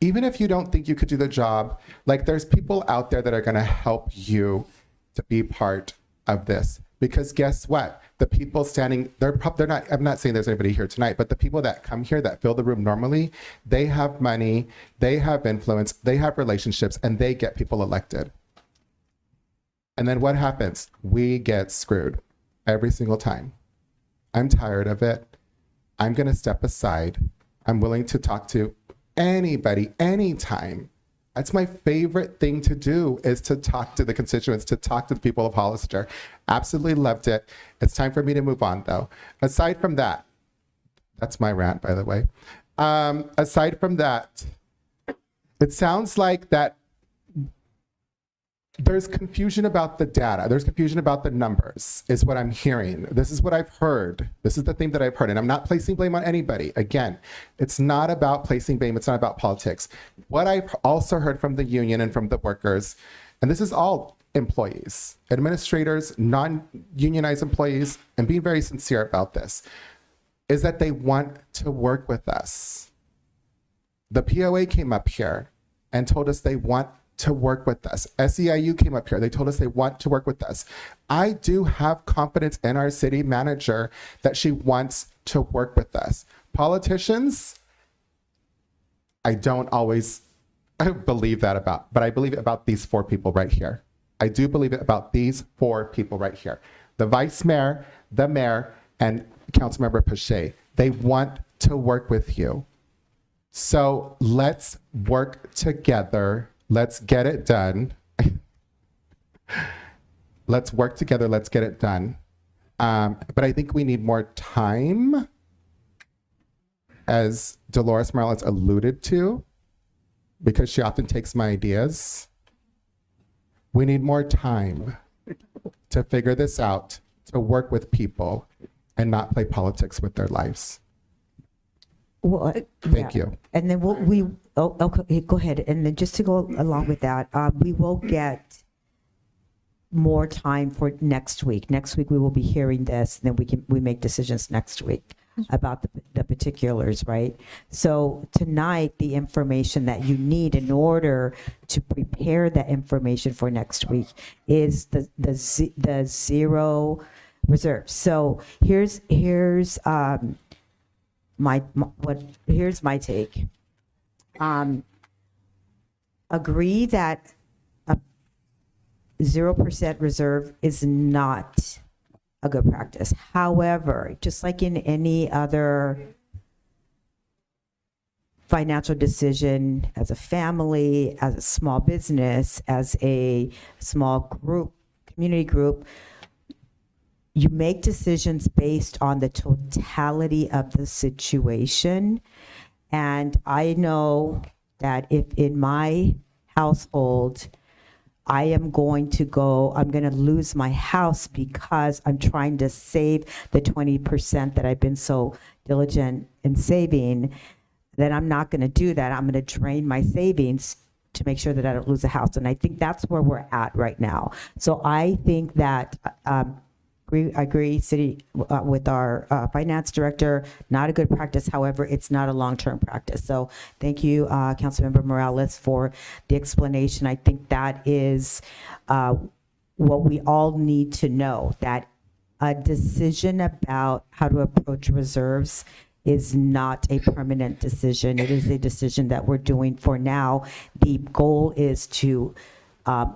even if you don't think you could do the job, like there's people out there that are going to help you to be part of this. Because guess what? The people standing, they're not, I'm not saying there's anybody here tonight, but the people that come here that fill the room normally, they have money, they have influence, they have relationships, and they get people elected. And then what happens? We get screwed every single time. I'm tired of it. I'm going to step aside. I'm willing to talk to anybody, anytime. That's my favorite thing to do, is to talk to the constituents, to talk to the people of Hollister. Absolutely loved it. It's time for me to move on, though. Aside from that, that's my rant, by the way. Aside from that, it sounds like that there's confusion about the data. There's confusion about the numbers, is what I'm hearing. This is what I've heard. This is the thing that I've heard. And I'm not placing blame on anybody. Again, it's not about placing blame. It's not about politics. What I've also heard from the union and from the workers, and this is all employees, administrators, non-unionized employees, and being very sincere about this, is that they want to work with us. The POA came up here and told us they want to work with us. SEIU came up here. They told us they want to work with us. I do have confidence in our city manager that she wants to work with us. Politicians, I don't always believe that about, but I believe it about these 4 people right here. I do believe it about these 4 people right here. The vice mayor, the mayor, and Councilmember Pache. They want to work with you. So let's work together. Let's get it done. Let's work together. Let's get it done. But I think we need more time, as Dolores Morales alluded to, because she often takes my ideas. We need more time to figure this out, to work with people, and not play politics with their lives. Well, Thank you. And then okay, go ahead. And then just to go along with that, we will get more time for next week. Next week we will be hearing this, and then we make decisions next week about the particulars, right? So tonight, the information that you need in order to prepare that information for next week is the zero reserve. So here's my take. Agree that a 0% reserve is not a good practice. However, just like in any other financial decision, as a family, as a small business, as a small group, community group, you make decisions based on the totality of the situation. And I know that if in my household, I'm going to lose my house because I'm trying to save the 20% that I've been so diligent in saving, then I'm not going to do that. I'm going to drain my savings to make sure that I don't lose a house. And I think that's where we're at right now. So I think that, I agree, City, with our finance director, not a good practice. However, it's not a long-term practice. So thank you, Councilmember Morales, for the explanation. I think that is what we all need to know, that a decision about how to approach reserves is not a permanent decision. It is a decision that we're doing for now. The goal is to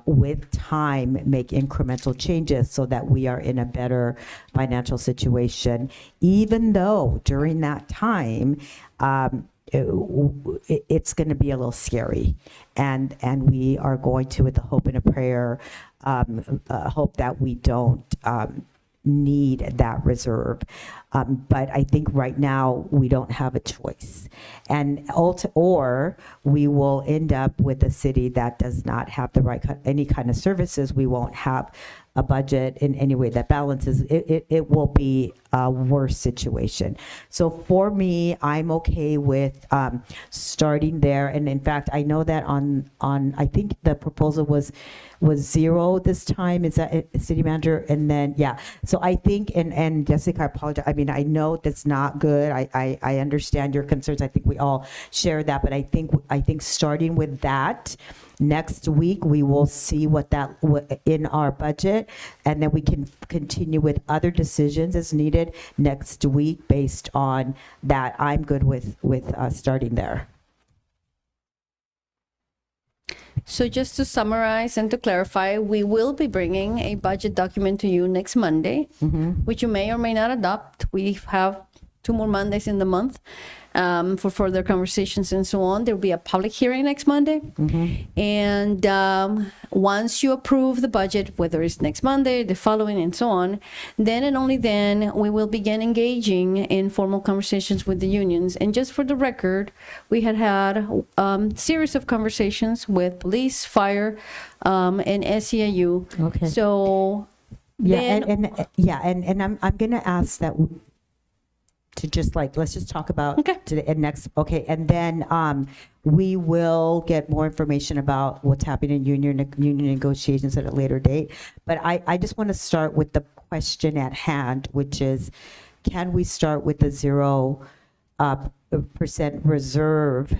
with time, make incremental changes so that we are in a better financial situation, even though during that time, it's going to be a little scary. And we are going to, with the hope and a prayer, hope that we don't need that reserve. But I think right now we don't have a choice. Or we will end up with a city that does not have the right, any kind of services. We won't have a budget in any way that balances, it will be a worse situation. So for me, I'm okay with starting there. And in fact, I know that on I think the proposal was 0 this time. Is that it, city manager? And then, yeah. So I think, and Jessica, I apologize. I mean, I know that's not good. I understand your concerns. I think we all share that, but I think starting with that, next week, we will see what in our budget, and then we can continue with other decisions as needed next week based on that. I'm good with starting there. So just to summarize and to clarify, we will be bringing a budget document to you next Monday, which you may or may not adopt. We have 2 more Mondays in the month for further conversations and so on. There will be a public hearing next Monday. And once you approve the budget, whether it's next Monday, the following, and so on, then and only then we will begin engaging in formal conversations with the unions. And just for the record, we had series of conversations with police, fire, and SEIU. Okay. So Yeah, then, and I'm gonna ask that to just let's just talk about today and next. Okay, and then we will get more information about what's happening in union negotiations at a later date. But I just want to start with the question at hand, which is, can we start with the 0% reserve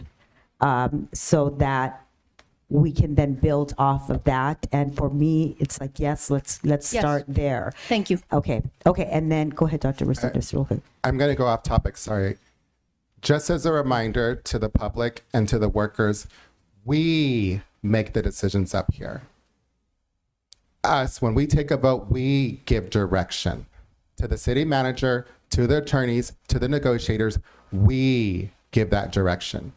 so that we can then build off of that? And for me, it's like, yes, let's start there. thank you. Okay, and then go ahead, Dr. Russo, just real quick. I'm going to go off topic, sorry. Just as a reminder to the public and to the workers, we make the decisions up here. Us, when we take a vote, we give direction to the city manager, to the attorneys, to the negotiators. We give that direction.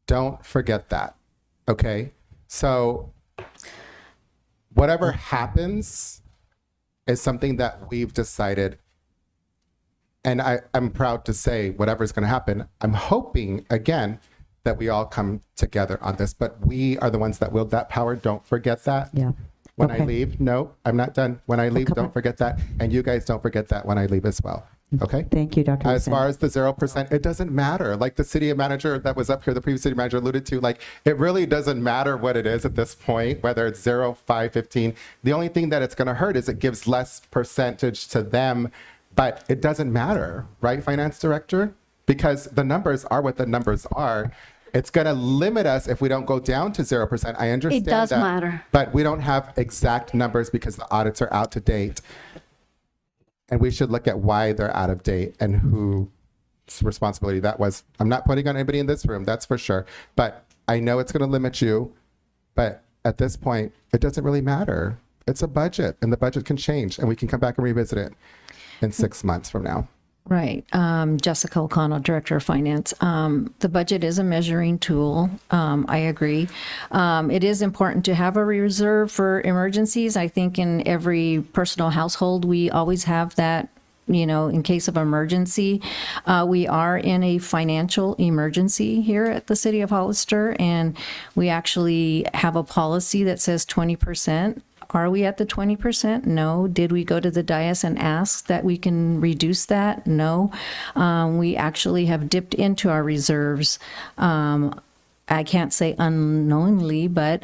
Don't forget that, okay? So whatever happens is something that we've decided. And I'm proud to say whatever's going to happen, I'm hoping, again, that we all come together on this. But we are the ones that wield that power. Don't forget that. Yeah. When I leave, no, I'm not done. When I leave, don't forget that. And you guys don't forget that when I leave as well. Okay? Thank you, Dr. As far as the 0%, it doesn't matter. Like the city manager that was up here, the previous city manager alluded to, like it really doesn't matter what it is at this point, whether it's 0, 5, 15. The only thing that it's going to hurt is it gives less percentage to them. But it doesn't matter, right, finance director? Because the numbers are what the numbers are. It's going to limit us if we don't go down to 0%. I understand It does that, matter. but we don't have exact numbers because the audits are out to date. And we should look at why they're out of date and whose responsibility that was. I'm not putting on anybody in this room, that's for sure. But I know it's going to limit you. But at this point, it doesn't really matter. It's a budget, and the budget can change, and we can come back and revisit it in 6 months from now. Right. Jessica O'Connell, Director of Finance. The budget is a measuring tool. I agree. It is important to have a reserve for emergencies. I think in every personal household, we always have that, in case of emergency. We are in a financial emergency here at the City of Hollister, and we actually have a policy that says 20%. Are we at the 20%? No. Did we go to the dais and ask that we can reduce that? No. We actually have dipped into our reserves. I can't say unknowingly, but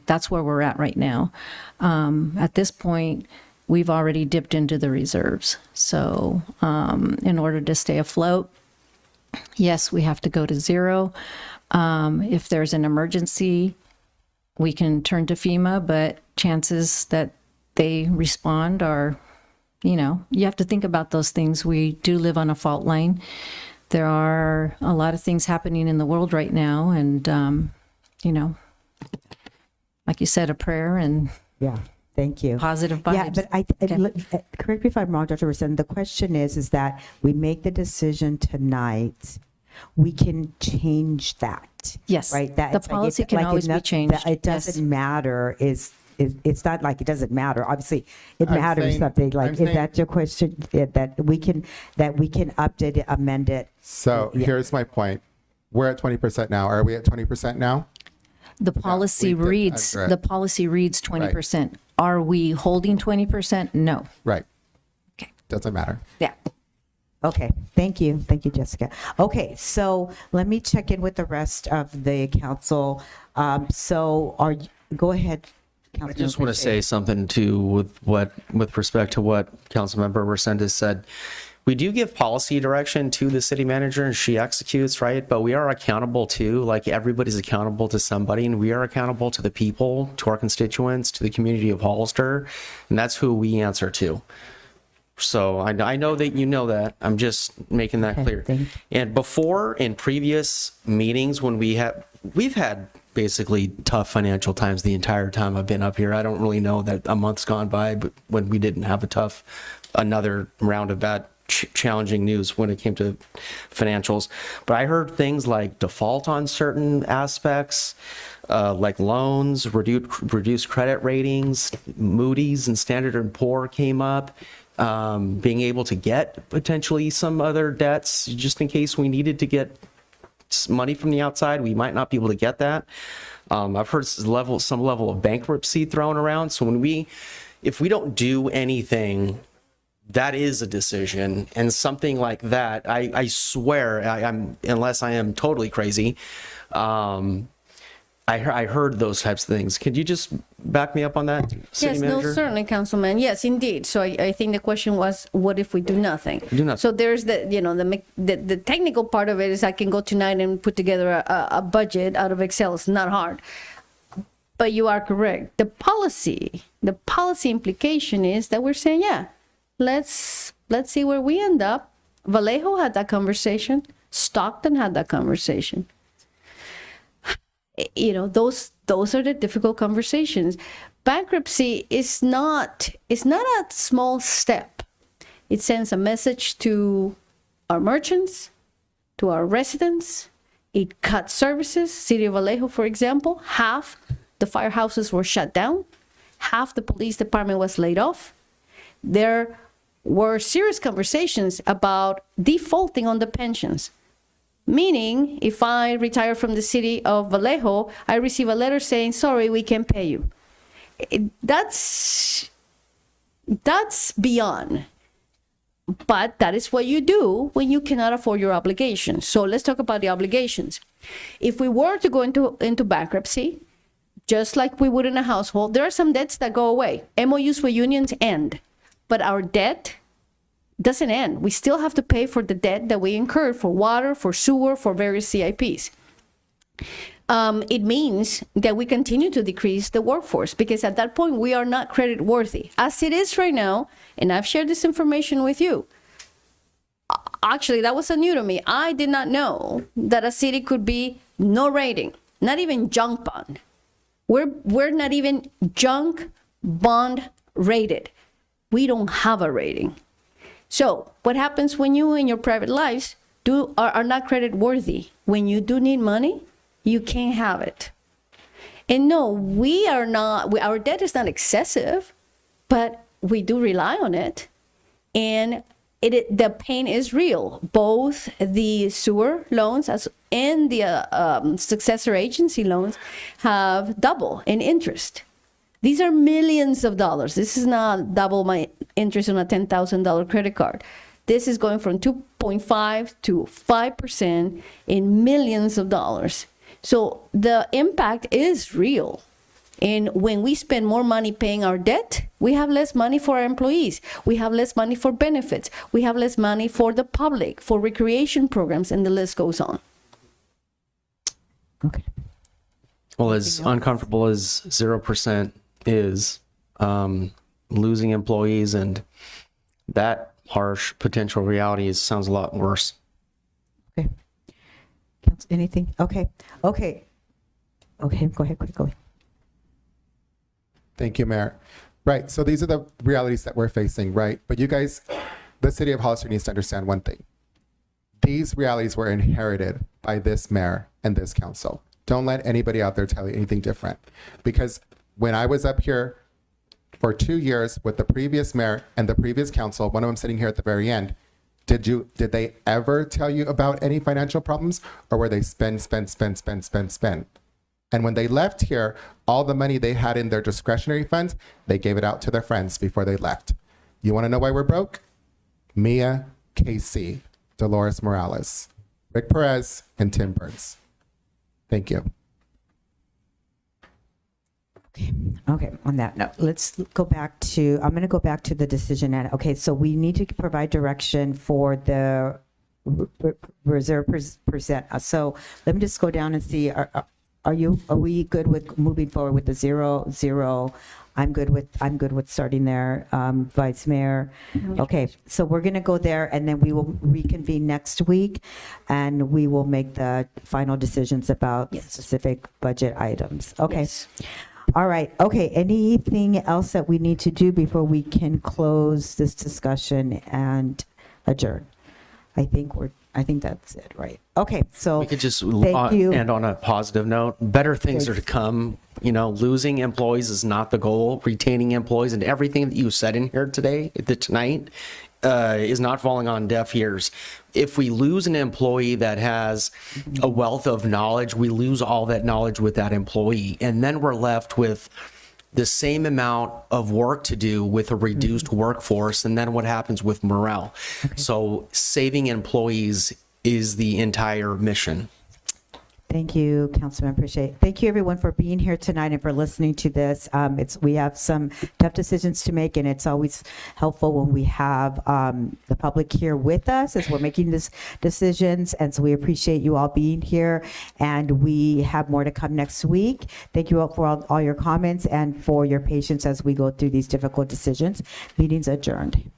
that's where we're at right now. At this point, we've already dipped into the reserves. So in order to stay afloat, yes, we have to go to 0. If there's an emergency, we can turn to FEMA, but chances that they respond are, you have to think about those things. We do live on a fault line. There are a lot of things happening in the world right now. And, like you said, a prayer and Yeah, thank you. positive vibes. Yeah, but correct me if I'm wrong, Dr. Rosen. The question is that we make the decision tonight. We can change that. Yes. Right. That The it's policy can always be enough changed. that it doesn't Yes. matter. It's not like it doesn't matter. Obviously, it I'm matters saying- something. Like, I'm is saying- that your question? That we can update it, amend it. So here's my point. We're at 20% now. Are we at 20% now? The policy we did reads, under it. the policy reads 20%. Are we holding 20%? No. Right. Okay. Doesn't matter. Yeah. Okay, thank you. Thank you, Jessica. Okay, so let me check in with the rest of the council. Go ahead. I just want to say something too with respect to what Councilmember Resendez said. We do give policy direction to the city manager and she executes, right? But we are accountable too, like everybody's accountable to somebody, and we are accountable to the people, to our constituents, to the community of Hollister, and that's who we answer to. So I know that you know that. I'm just making that clear. thank you. And before, in previous meetings, when we've had basically tough financial times the entire time I've been up here. I don't really know that a month's gone by, but when we didn't have another round of bad, challenging news when it came to financials. But I heard things like default on certain aspects, like loans, reduced credit ratings, Moody's and Standard & Poor came up. Being able to get potentially some other debts just in case we needed to get money from the outside, we might not be able to get that. I've heard some level of bankruptcy thrown around. So if we don't do anything, that is a decision. And something like that, I swear, unless I am totally crazy, I heard those types of things. Could you just back me up on that, City Yes, Manager? no, certainly, Councilman. Yes, indeed. So I think the question was, what if we do nothing? Do nothing. So there's the technical part of it is I can go tonight and put together a budget out of Excel. It's not hard. But you are correct. The policy implication is that we're saying, yeah, let's see where we end up. Vallejo had that conversation. Stockton had that conversation. Those are the difficult conversations. Bankruptcy is not a small step. It sends a message to our merchants, to our residents. It cuts services. City of Vallejo, for example, half the firehouses were shut down. Half the police department was laid off. There were serious conversations about defaulting on the pensions. Meaning, if I retire from the city of Vallejo, I receive a letter saying, sorry, we can't pay you. That's beyond. But that is what you do when you cannot afford your obligations. So let's talk about the obligations. If we were to go into bankruptcy, just like we would in a household, there are some debts that go away. MOUs with unions end, but our debt doesn't end. We still have to pay for the debt that we incurred for water, for sewer, for various CIPs. It means that we continue to decrease the workforce because at that point we are not credit worthy. As it is right now, and I've shared this information with you, actually that was new to me. I did not know that a city could be no rating, not even junk bond. We're not even junk bond rated. We don't have a rating. So what happens when you in your private lives are not credit worthy? When you do need money, you can't have it. And no, we are not, our debt is not excessive, but we do rely on it. And the pain is real. Both the sewer loans and the successor agency loans have double in interest. These are millions of dollars. This is not double my interest on a $10,000 credit card. This is going from 2.5 to 5% in millions of dollars. So the impact is real. And when we spend more money paying our debt, we have less money for our employees. We have less money for benefits. We have less money for the public, for recreation programs, and the list goes on. Okay. Well, as uncomfortable as 0% is, losing employees and that harsh potential reality sounds a lot worse. Okay. Anything? Okay. Go ahead, quickly. Thank you, Mayor. Right, so these are the realities that we're facing, right? But you guys, the city of Hollister needs to understand one thing. These realities were inherited by this mayor and this council. Don't let anybody out there tell you anything different. Because when I was up here for 2 years with the previous mayor and the previous council, one of them sitting here at the very end, did they ever tell you about any financial problems, or were they spend? And when they left here, all the money they had in their discretionary funds, they gave it out to their friends before they left. You want to know why we're broke? Mia, Casey, Dolores Morales, Rick Perez, and Tim Burns. Thank you. Okay, on that note, let's go back to, I'm going to go back to the decision. And okay, so we need to provide direction for the reserve percent. So let me just go down and see, are we good with moving forward with the 0-0? I'm good with starting there, Vice Mayor. Okay, so we're going to go there, and then we will reconvene next week, and we will make the final decisions about specific budget items. Okay. Yes. All right. Okay. Anything else that we need to do before we can close this discussion and adjourn? I think that's it, right? Okay. So We could just thank you. end on a positive note. Better things are to come. You know, losing employees is not the goal. Retaining employees, and everything that you said in here tonight, is not falling on deaf ears. If we lose an employee that has a wealth of knowledge, we lose all that knowledge with that employee. And then we're left with the same amount of work to do with a reduced workforce. And then what happens with morale? So saving employees is the entire mission. Thank you, Councilman. Appreciate it. Thank you, everyone, for being here tonight and for listening to this. We have some tough decisions to make, and it's always helpful when we have the public here with us as we're making these decisions. And so we appreciate you all being here, and we have more to come next week. Thank you all for all your comments and for your patience as we go through these difficult decisions. Meeting's adjourned.